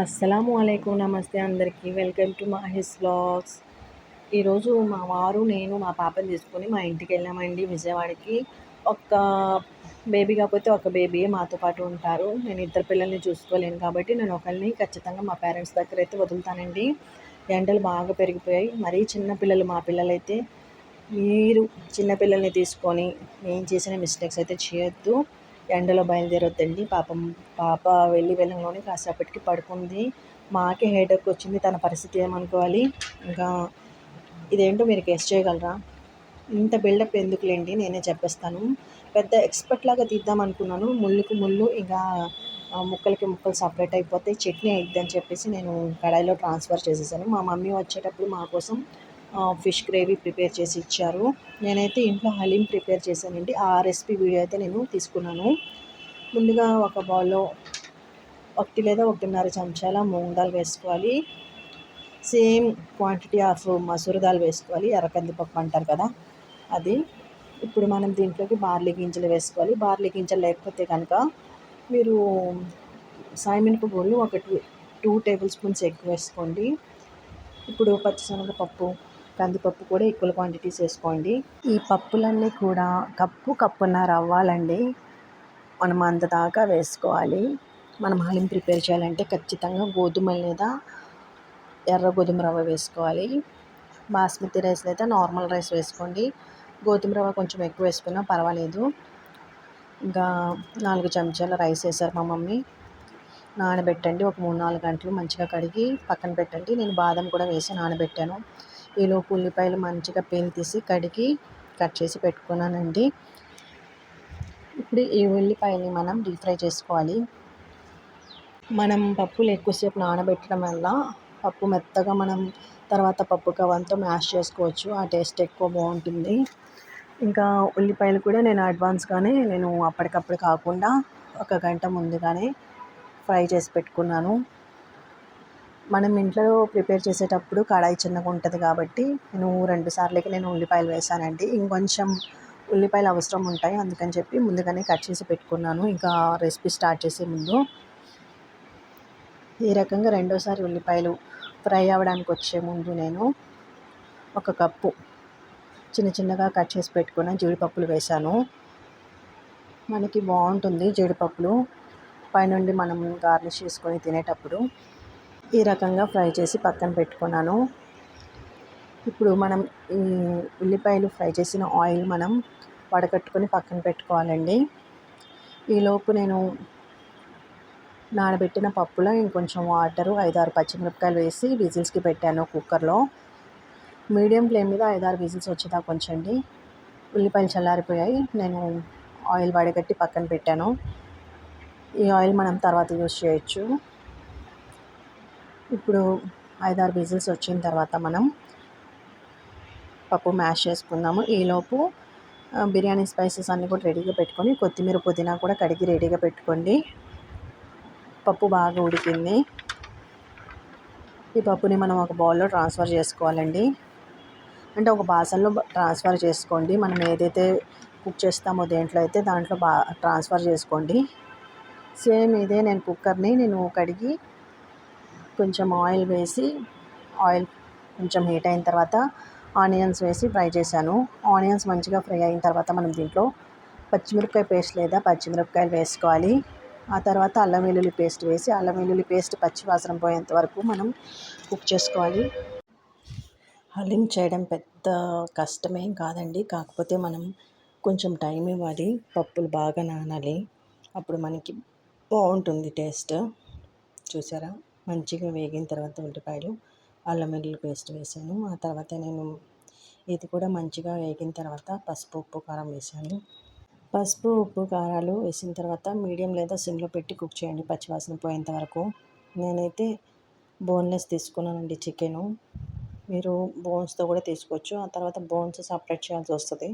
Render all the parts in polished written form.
అస్సలాము అలైకుం. నమస్తే అందరికీ. Welcome to Mahi's vlogs. ఈరోజు మా వారు, నేను మా పాపని తీసుకొని మా ఇంటికెళ్ళామండి విజయవాడకి. ఒక్క బేబీ కాకపోతే ఒక బేబీయే మాతో పాటు ఉంటారు. నేను ఇద్దరు పిల్లల్ని చూసుకోలేను కాబట్టి నేను ఒకళ్ళని ఖచ్చితంగా మా పేరెంట్స్ దగ్గరైతే వదులుతానండి. ఎండలు బాగా పెరిగిపోయాయి. మరీ చిన్న పిల్లలు మా పిల్లలైతే మీరు చిన్న పిల్లల్ని తీసుకొని నేను చేసిన మిస్టేక్స్ అయితే చేయొద్దు. ఎండలో బయలుదేరొద్దండి. పాప వెళ్ళంగానే కాసేపటికి పడుకుంది. మాకే హెడేక్ వచ్చింది. తన పరిస్థితి ఏమనుకోవాలి. ఇంకా ఇదేంటో మీరు గెస్ చేయగలరా? ఇంత బిల్డప్ ఎందుకులేండి, నేనే చెప్పేస్తాను. పెద్ద ఎక్స్‌పర్ట్ లాగా తీద్దాం అనుకున్నాను. ముళ్ళుకి ముళ్ళు ఇంకా ముక్కలకి ముక్కలు సపరేట్ అయిపోతాయి. చట్నీ అయిద్దని చెప్పేసి నేను కడాయిలో ట్రాన్స్‌ఫర్ చేసేసాను. మా మమ్మీ వచ్చేటప్పుడు మా కోసం ఫిష్ గ్రేవీ ప్రిపేర్ చేసి ఇచ్చారు. నేనైతే ఇంట్లో హలీం ప్రిపేర్ చేశానండి. ఆ రెసిపీ వీడియో అయితే నేను తీసుకున్నాను. ముందుగా ఒక బౌల్‌లో 1 లేదా 1.5 చెంచాల మూంగ్ దాల్ వేసుకోవాలి. Same quantity of masoor dal వేసుకోవాలి. ఎర్ర కందిపప్పు అంటారు కదా అది. ఇప్పుడు మనం దీంట్లోకి బార్లీ గింజలు వేసుకోవాలి. బార్లీ గింజలు లేకపోతే కనుక మీరు సాయిమినపగుళ్ళు ఒక 2 టేబుల్ స్పూన్స్ ఎక్కువ వేసుకోండి. ఇప్పుడు పచ్చిశనగపప్పు, కందిపప్పు కూడా ఈక్వల్ క్వాంటిటీస్ వేసుకోండి. ఈ పప్పులన్నీ కూడా కప్పున్నర అవ్వాలండి. మనం అంత దాకా వేసుకోవాలి. మనం హలీం ప్రిపేర్ చేయాలంటే ఖచ్చితంగా గోధుమల లేదా ఎర్ర గోధుమ రవ్వ వేసుకోవాలి. బాస్మతి రైస్ లేదా నార్మల్ రైస్ వేసుకోండి. గోధుమ రవ్వ కొంచెం ఎక్కువ వేసుకున్నా పర్వాలేదు. ఇంకా 4 చెంచాల రైస్ వేసారు మా మమ్మీ. నానబెట్టండి. ఒక 3-4 గంటలు మంచిగా కడిగి పక్కన పెట్టండి. నేను బాదం కూడా వేసి నానబెట్టాను. ఈలోపు ఉల్లిపాయలు మంచిగా పీల్ తీసి కడిగి కట్ చేసి పెట్టుకున్నానండి. ఇప్పుడు ఈ ఉల్లిపాయల్ని మనం డీప్ ఫ్రై చేసుకోవాలి. మనం పప్పులు ఎక్కువసేపు నానబెట్టడం వల్ల పప్పు మెత్తగా మనం తర్వాత పప్పు కవంతో మ్యాష్ చేసుకోవచ్చు. ఆ టేస్ట్ ఎక్కువ బాగుంటుంది. ఇంకా ఉల్లిపాయలు కూడా నేను అడ్వాన్స్గానే అప్పటికప్పుడు కాకుండా 1 గంట ముందుగానే ఫ్రై చేసి పెట్టుకున్నాను. మనం ఇంట్లో ప్రిపేర్ చేసేటప్పుడు కడాయి చిన్నగా ఉంటుంది కాబట్టి నేను 2 సార్లకి ఉల్లిపాయలు వేసానండి. ఇంకొంచెం ఉల్లిపాయలు అవసరం ఉంటాయి. అందుకని చెప్పి ముందుగానే కట్ చేసి పెట్టుకున్నాను ఇంకా రెసిపీ స్టార్ట్ చేసే ముందు. ఈ రకంగా రెండోసారి ఉల్లిపాయలు ఫ్రై అవ్వడానికి వచ్చే ముందు నేను 1 కప్పు చిన్నగా కట్ చేసి పెట్టుకున్న జీడిపప్పులు వేశాను. మనకి బాగుంటుంది జీడిపప్పులు పైనుండి మనం గార్నిష్ చేసుకొని తినేటప్పుడు. ఈ రకంగా ఫ్రై చేసి పక్కన పెట్టుకున్నాను. ఇప్పుడు మనం ఈ ఉల్లిపాయలు ఫ్రై చేసిన ఆయిల్ మనం వడకట్టుకొని పక్కన పెట్టుకోవాలండి. ఈలోపు నేను నానబెట్టిన పప్పులో ఇంకొంచెం వాటరు 5-6 పచ్చిమిరపకాయలు వేసి విజిల్స్కి పెట్టాను కుక్కర్లో. మీడియం ఫ్లేమ్ మీద 5-6 విజిల్స్ వచ్చేదాకా ఉంచండి. ఉల్లిపాయలు చల్లారిపోయాయి. నేను ఆయిల్ వడగట్టి పక్కన పెట్టాను. ఈ ఆయిల్ మనం తర్వాత యూస్ చేయొచ్చు. ఇప్పుడు 5-6 విజిల్స్ వచ్చిన తర్వాత మనం పప్పు మ్యాష్ చేసుకుందాము. ఈలోపు బిర్యానీ స్పైసెస్ అన్నీ కూడా రెడీగా పెట్టుకొని కొత్తిమీర పుదీనా కూడా కడిగి రెడీగా పెట్టుకోండి. పప్పు బాగా ఉడికింది. ఈ పప్పుని మనం ఒక బౌల్లో ట్రాన్స్ఫర్ చేసుకోవాలండి. అంటే ఒక బాసన్లో ట్రాన్స్ఫర్ చేసుకోండి. మనం ఏదైతే కుక్ చేస్తామో దేంట్లో అయితే దాంట్లో ట్రాన్స్ఫర్ చేసుకోండి. సేమ్ ఇదే నేను కుక్కర్ని కడిగి కొంచెం ఆయిల్ వేసి ఆయిల్ కొంచెం హీట్ అయిన తర్వాత ఆనియన్స్ వేసి ఫ్రై చేశాను. ఆనియన్స్ మంచిగా ఫ్రై అయిన తర్వాత మనం దీంట్లో పచ్చిమిరపకాయ పేస్ట్ లేదా పచ్చిమిరపకాయలు వేసుకోవాలి. ఆ తర్వాత అల్లం వెల్లుల్లి పేస్ట్ వేసి అల్లం వెల్లుల్లి పేస్ట్ పచ్చి వాసన పోయేంత వరకు మనం కుక్ చేసుకోవాలి. హలీం చేయడం పెద్ద కష్టమేం కాదండి. కాకపోతే మనం కొంచెం టైం ఇవ్వాలి. పప్పులు బాగా నానాలి. అప్పుడు మనకి బాగుంటుంది టేస్ట్. చూసారా, మంచిగా వేగిన తర్వాత ఉల్లిపాయలు అల్లం వెల్లుల్లి పేస్ట్ వేసాను. ఆ తర్వాత ఇది కూడా మంచిగా వేగిన తర్వాత పసుపు, ఉప్పు, కారం వేసాను. పసుపు, ఉప్పు, కారాలు వేసిన తర్వాత మీడియం లేదా సిమ్లో పెట్టి కుక్ చేయండి పచ్చివాసన పోయేంత వరకు. నేనైతే బోన్లెస్ తీసుకున్నానండి చికెను. మీరు బోన్స్తో కూడా తీసుకోవచ్చు. ఆ తర్వాత బోన్స్ సపరేట్ చేయాల్సి వస్తుంది.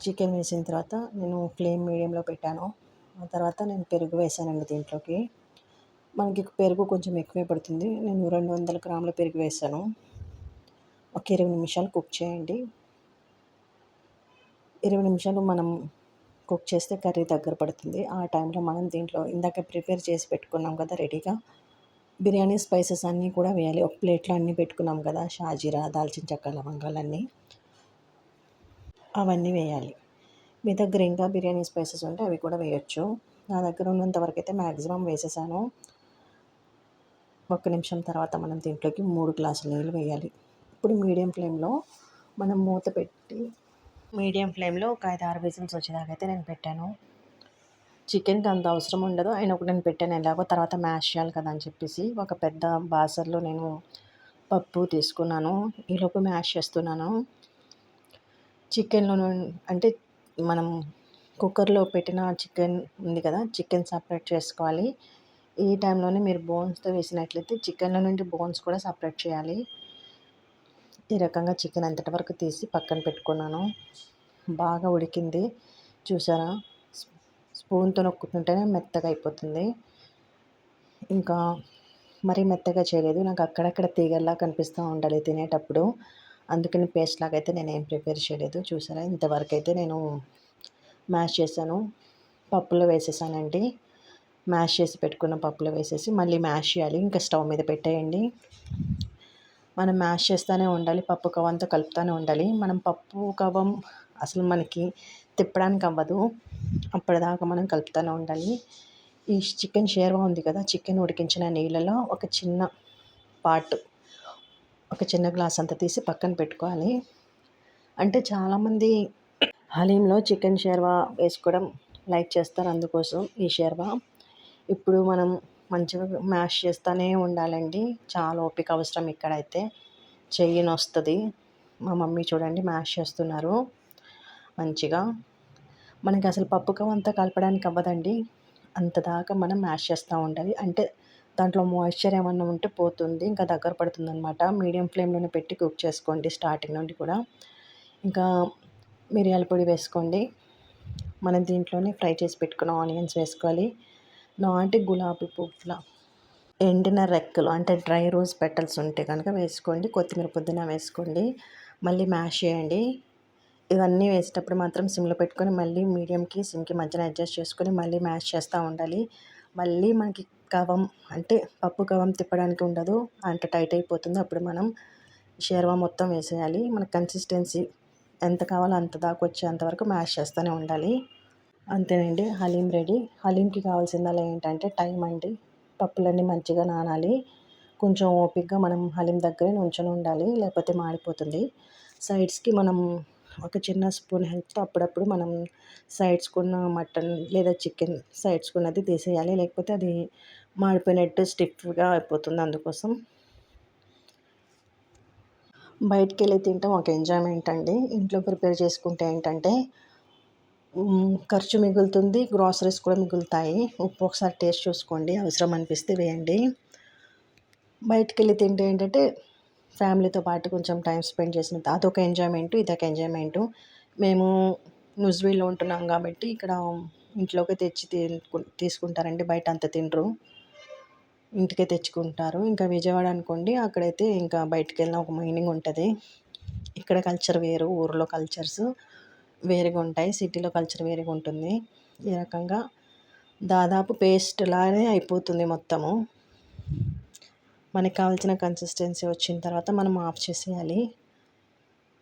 చికెన్ వేసిన తర్వాత నేను ఫ్లేమ్ మీడియంలో పెట్టాను. ఆ తర్వాత నేను పెరుగు వేసానండి దీంట్లోకి. మనకి పెరుగు కొంచెం ఎక్కువే పడుతుంది. నేను 200 గ్రాముల పెరుగు వేసాను. ఒక 20 నిమిషాలు కుక్ చేయండి. 20 నిమిషాలు మనం కుక్ చేస్తే కర్రీ దగ్గర పడుతుంది. ఆ టైంలో మనం దీంట్లో ఇందాక ప్రిపేర్ చేసి పెట్టుకున్నాం కదా రెడీగా, బిర్యానీ స్పైసెస్ అన్నీ కూడా వేయాలి. ఒక ప్లేట్లో అన్నీ పెట్టుకున్నాం కదా, షాజీరా, దాల్చిన చెక్క, లవంగాలన్నీ, అవన్నీ వేయాలి. మీ దగ్గర ఇంకా బిర్యానీ స్పైసెస్ ఉంటే అవి కూడా వేయొచ్చు. నా దగ్గర ఉన్నంత వరకు అయితే మ్యాక్సిమం వేసేసాను. ఒక్క నిమిషం తర్వాత మనం దీంట్లోకి 3 గ్లాసుల నీళ్ళు వేయాలి. ఇప్పుడు మనం మూత పెట్టి మీడియం ఫ్లేమ్లో ఒక 5-6 విజిల్స్ వచ్చేదాకైతే నేను పెట్టాను. చికెన్కి అంత అవసరం ఉండదు, అయినా కూడా నేను పెట్టాను ఎలాగో తర్వాత మ్యాష్ చేయాలి కదా అని చెప్పేసి. ఒక పెద్ద బాసర్లో నేను పప్పు తీసుకున్నాను, ఈలోపు మ్యాష్ చేస్తున్నాను. చికెన్లో అంటే మనం కుక్కర్లో పెట్టిన చికెన్ ఉంది కదా, చికెన్ సపరేట్ చేసుకోవాలి. ఈ టైంలోనే మీరు బోన్స్తో వేసినట్లయితే చికెన్లో నుండి బోన్స్ కూడా సపరేట్ చేయాలి. ఈ రకంగా చికెన్ అంతటి వరకు తీసి పక్కన పెట్టుకున్నాను. బాగా ఉడికింది చూసారా, స్పూన్తో నొక్కుతుంటేనే మెత్తగా అయిపోతుంది. ఇంకా మరీ మెత్తగా చేయలేదు, నాకు అక్కడక్కడ తీగల్లా కనిపిస్తూ ఉండాలి తినేటప్పుడు, అందుకని పేస్ట్ లాగా అయితే నేనేం ప్రిపేర్ చేయలేదు. చూసారా, ఇంతవరకు అయితే నేను మ్యాష్ చేశాను, పప్పులో వేసేసానండి. మ్యాష్ చేసి పెట్టుకున్న పప్పులో వేసేసి మళ్ళీ మ్యాష్ చేయాలి. ఇంకా స్టవ్ మీద పెట్టేయండి. మనం మ్యాష్ చేస్తూనే ఉండాలి, పప్పు కవ్వంతో కలుపుతూనే ఉండాలి. మనం పప్పు కవ్వం అసలు మనకి తిప్పడానికి అవ్వదు, అప్పటిదాకా మనం కలుపుతూనే ఉండాలి. ఈ చికెన్ షేర్వా ఉంది కదా, చికెన్ ఉడికించిన నీళ్ళలో పార్ట్ ఒక చిన్న గ్లాస్ అంత తీసి పక్కన పెట్టుకోవాలి. అంటే చాలామంది హలీంలో చికెన్ షేర్వా వేసుకోవడం లైక్ చేస్తారు, అందుకోసం ఈ షేర్వా. ఇప్పుడు మనం మంచిగా మ్యాష్ చేస్తూనే ఉండాలండి, చాలా ఓపిక అవసరం ఇక్కడైతే. చెయ్యి నొస్తుంది. మా మమ్మీ చూడండి మ్యాష్ చేస్తున్నారు మంచిగా. మనకి అసలు పప్పు కవ్వంతా కలపడానికి అవ్వదండి, అంత దాకా మనం మ్యాష్ చేస్తూ ఉండాలి. అంటే దాంట్లో మాయిశ్చర్ ఏమన్నా ఉంటే పోతుంది, ఇంకా దగ్గర పడుతుంది అనమాట. మీడియం ఫ్లేమ్లోనే పెట్టి కుక్ చేసుకోండి స్టార్టింగ్ నుండి కూడా. ఇంకా మిరియాల పొడి వేసుకోండి. మనం దీంట్లోనే ఫ్రై చేసి పెట్టుకున్న ఆనియన్స్ వేసుకోవాలి. నాటి గులాబీ పువ్వుల ఎండిన రెక్కలు అంటే డ్రై రోజ్ పెటల్స్ ఉంటే కనుక వేసుకోండి. కొత్తిమీర, పుదీనా వేసుకోండి. మళ్ళీ మ్యాష్ చేయండి. ఇవన్నీ వేసేటప్పుడు మాత్రం సిమ్లో పెట్టుకొని మళ్ళీ మీడియంకి సిమ్కి మధ్యన అడ్జస్ట్ చేసుకొని మళ్ళీ మ్యాష్ చేస్తూ ఉండాలి. మళ్ళీ మనకి కవం అంటే పప్పు కవం తిప్పడానికి ఉండదు, అంత టైట్ అయిపోతుంది. అప్పుడు మనం షేర్వా మొత్తం వేసేయాలి. మన కన్సిస్టెన్సీ ఎంత కావాలో అంత దాకా వచ్చేంతవరకు మ్యాష్ చేస్తూనే ఉండాలి. అంతేనండి, హలీం రెడీ. హలీంకి కావాల్సిందల్లా ఏంటంటే టైం అండి. పప్పులన్నీ మంచిగా నానాలి. కొంచెం ఓపికగా మనం హలీం దగ్గరే నుంచొని ఉండాలి, లేకపోతే మాడిపోతుంది. సైడ్స్కి మనం ఒక చిన్న స్పూన్ హెల్ప్తో అప్పుడప్పుడు మనం సైడ్స్కున్న మటన్ లేదా చికెన్ సైడ్స్కున్నది తీసేయాలి, లేకపోతే అది మాడిపోయినట్టు స్టిఫ్గా అయిపోతుంది. అందుకోసం బయటికి వెళ్ళి తింటాం ఒక ఎంజాయ్మెంట్ అండి. ఇంట్లో ప్రిపేర్ చేసుకుంటే ఏంటంటే ఖర్చు మిగులుతుంది, గ్రాసరీస్ కూడా మిగులుతాయి. ఉప్పు ఒకసారి టేస్ట్ చూసుకోండి, అవసరం అనిపిస్తే వేయండి. బయటికి వెళ్ళి తింటే ఏంటంటే ఫ్యామిలీతో పాటు కొంచెం టైం స్పెండ్ చేసినట్టు అదొక ఎంజాయ్మెంటు, ఇదొక ఎంజాయ్మెంటు. మేము నూజివీడులో ఉంటున్నాం కాబట్టి ఇక్కడ ఇంట్లోకి తెచ్చి తీసుకుంటారండి, బయట అంత తినరు, ఇంటికే తెచ్చుకుంటారు. ఇంకా విజయవాడ అనుకోండి, అక్కడైతే ఇంకా బయటికి వెళ్ళిన ఒక మైనింగ్ ఉంటుంది. ఇక్కడ కల్చర్ వేరు, ఊరిలో కల్చర్స్ వేరుగా ఉంటాయి, సిటీలో కల్చర్ వేరుగా ఉంటుంది. ఈ రకంగా దాదాపు పేస్ట్ లానే అయిపోతుంది మొత్తము. మనకి కావాల్సిన కన్సిస్టెన్సీ వచ్చిన తర్వాత మనం ఆఫ్ చేసేయాలి.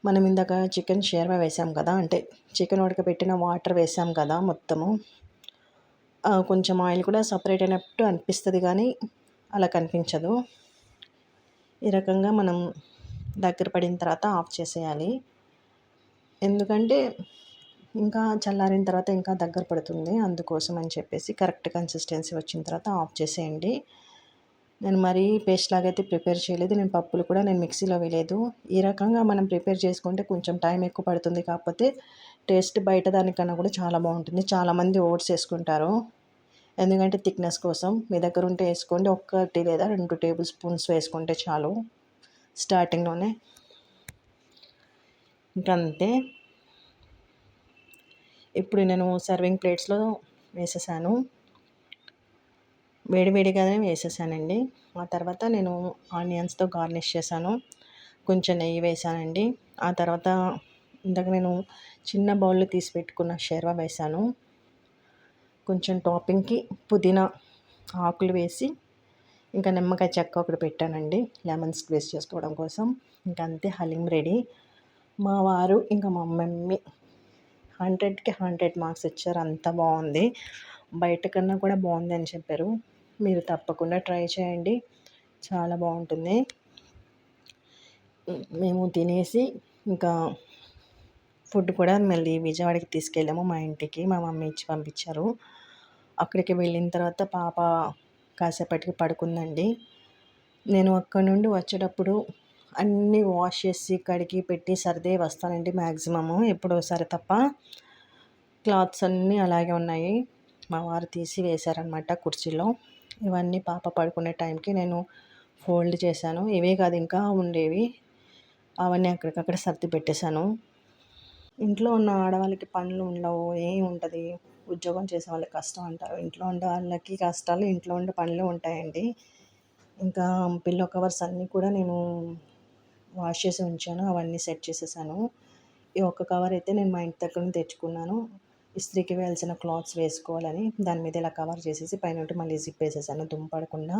మనం ఇందాక చికెన్ షేర్వా వేసాం కదా, అంటే చికెన్ ఉడకబెట్టిన వాటర్ వేసాం కదా మొత్తము, కొంచెం ఆయిల్ కూడా సపరేట్ అయినట్టు అనిపిస్తుంది కానీ అలా కనిపించదు. ఈ రకంగా మనం దగ్గర పడిన తర్వాత ఆఫ్ చేసేయాలి. ఎందుకంటే ఇంకా చల్లారిన తర్వాత ఇంకా దగ్గర పడుతుంది, అందుకోసం అని చెప్పేసి కరెక్ట్ కన్సిస్టెన్సీ వచ్చిన తర్వాత ఆఫ్ చేసేయండి. నేను మరీ పేస్ట్ లాగా అయితే ప్రిపేర్ చేయలేదు, నేను పప్పులు కూడా మిక్సీలో వేయలేదు. ఈ రకంగా మనం ప్రిపేర్ చేసుకుంటే కొంచెం టైం ఎక్కువ పడుతుంది, కాకపోతే టేస్ట్ బయట దానికన్నా కూడా చాలా బాగుంటుంది. చాలామంది ఓట్స్ వేసుకుంటారు, ఎందుకంటే థిక్నెస్ కోసం. మీ దగ్గర ఉంటే వేసుకోండి, 1 లేదా 2 టేబుల్ స్పూన్స్ వేసుకుంటే చాలు స్టార్టింగ్లోనే. ఇంకంతే. ఇప్పుడు నేను సర్వింగ్ ప్లేట్స్లో వేసేసాను, వేడివేడిగానే వేసేసానండి. ఆ తర్వాత నేను ఆనియన్స్తో గార్నిష్ చేశాను, కొంచెం నెయ్యి వేసానండి. ఆ తర్వాత ఇందాక నేను చిన్న బౌల్‌లో తీసి పెట్టుకున్న షేర్వా వేశాను. కొంచెం టాపింగ్‌కి పుదీనా ఆకులు వేసి, ఇంకా నిమ్మకాయ చెక్క ఒకటి పెట్టానండి లెమన్ స్క్వీజ్ చేసుకోవడం కోసం. ఇంక అంతే హలీం రెడీ. మా వారు ఇంకా మా మమ్మీ 100కి 100 మార్క్స్ ఇచ్చారు. అంత బాగుంది. బయట కన్నా కూడా బాగుంది అని చెప్పారు. మీరు తప్పకుండా ట్రై చేయండి. చాలా బాగుంటుంది. మేము తినేసి ఇంకా ఫుడ్ కూడా మళ్ళీ విజయవాడకి తీసుకెళ్ళాము మా ఇంటికి. మా మమ్మీ ఇచ్చి పంపించారు. అక్కడికి వెళ్ళిన తర్వాత పాప కాసేపటికి పడుకుందండి. నేను అక్కడి నుండి వచ్చేటప్పుడు అన్నీ వాష్ చేసి కడిగి పెట్టి సర్దే వస్తానండి మ్యాక్సిమము. ఎప్పుడో ఒకసారి తప్ప. క్లాత్స్ అన్నీ అలాగే ఉన్నాయి. మా వారు తీసి వేశారనమాట కుర్చీలో. ఇవన్నీ పాప పడుకునే టైంకి నేను ఫోల్డ్ చేశాను. ఇవే కాదు ఇంకా ఉండేవి. అవన్నీ అక్కడికక్కడ సర్ది పెట్టేశాను. ఇంట్లో ఉన్న ఆడవాళ్ళకి పనులు ఉండవు. ఏం ఉంటది. ఉద్యోగం చేసే వాళ్ళకి కష్టం అంటారు. ఇంట్లో ఉండే వాళ్ళకి కష్టాలు, ఇంట్లో ఉండే పనులు ఉంటాయండి. ఇంకా పిల్లో కవర్స్ అన్నీ కూడా నేను వాష్ చేసి ఉంచాను. అవన్నీ సెట్ చేసేసాను. ఈ ఒక్క కవర్ అయితే నేను మా ఇంటి దగ్గర నుంచి తెచ్చుకున్నాను. ఇస్త్రీకి వేయాల్సిన క్లాత్స్ వేసుకోవాలని దాని మీద ఇలా కవర్ చేసేసి పైనుండి మళ్ళీ జిప్ వేసేసాను దుమ్ము పడకుండా.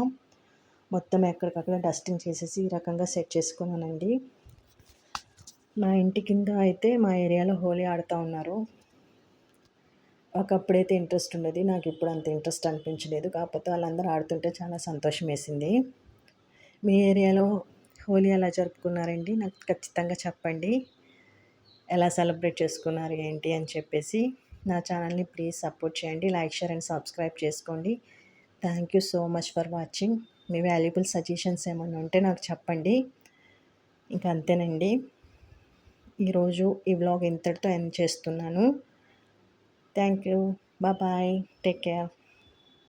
మొత్తం ఎక్కడికక్కడ డస్టింగ్ చేసేసి ఈ రకంగా సెట్ చేసుకున్నానండి. మా ఇంటి కింద అయితే మా ఏరియాలో హోలీ ఆడుతూ ఉన్నారు. ఒకప్పుడైతే ఇంట్రెస్ట్ ఉండేది. నాకు ఇప్పుడు అంత ఇంట్రెస్ట్ అనిపించలేదు. కాకపోతే వాళ్ళందరూ ఆడుతుంటే చాలా సంతోషం వేసింది. మీ ఏరియాలో హోలీ ఎలా జరుపుకున్నారండి? నాకు ఖచ్చితంగా చెప్పండి. ఎలా సెలబ్రేట్ చేసుకున్నారు ఏంటి అని చెప్పేసి. నా ఛానల్ని ప్లీజ్ సపోర్ట్ చేయండి. లైక్, షేర్ అండ్ సబ్స్క్రైబ్ చేసుకోండి. Thank you so much for watching. Me valuable suggestions ఏమైనా ఉంటే నాకు చెప్పండి. ఇంకా అంతేనండి. ఈరోజు ఈ వ్లాగ్ ఇంతటితో ఎండ్ చేస్తున్నాను. Thank you. Bye. Take care.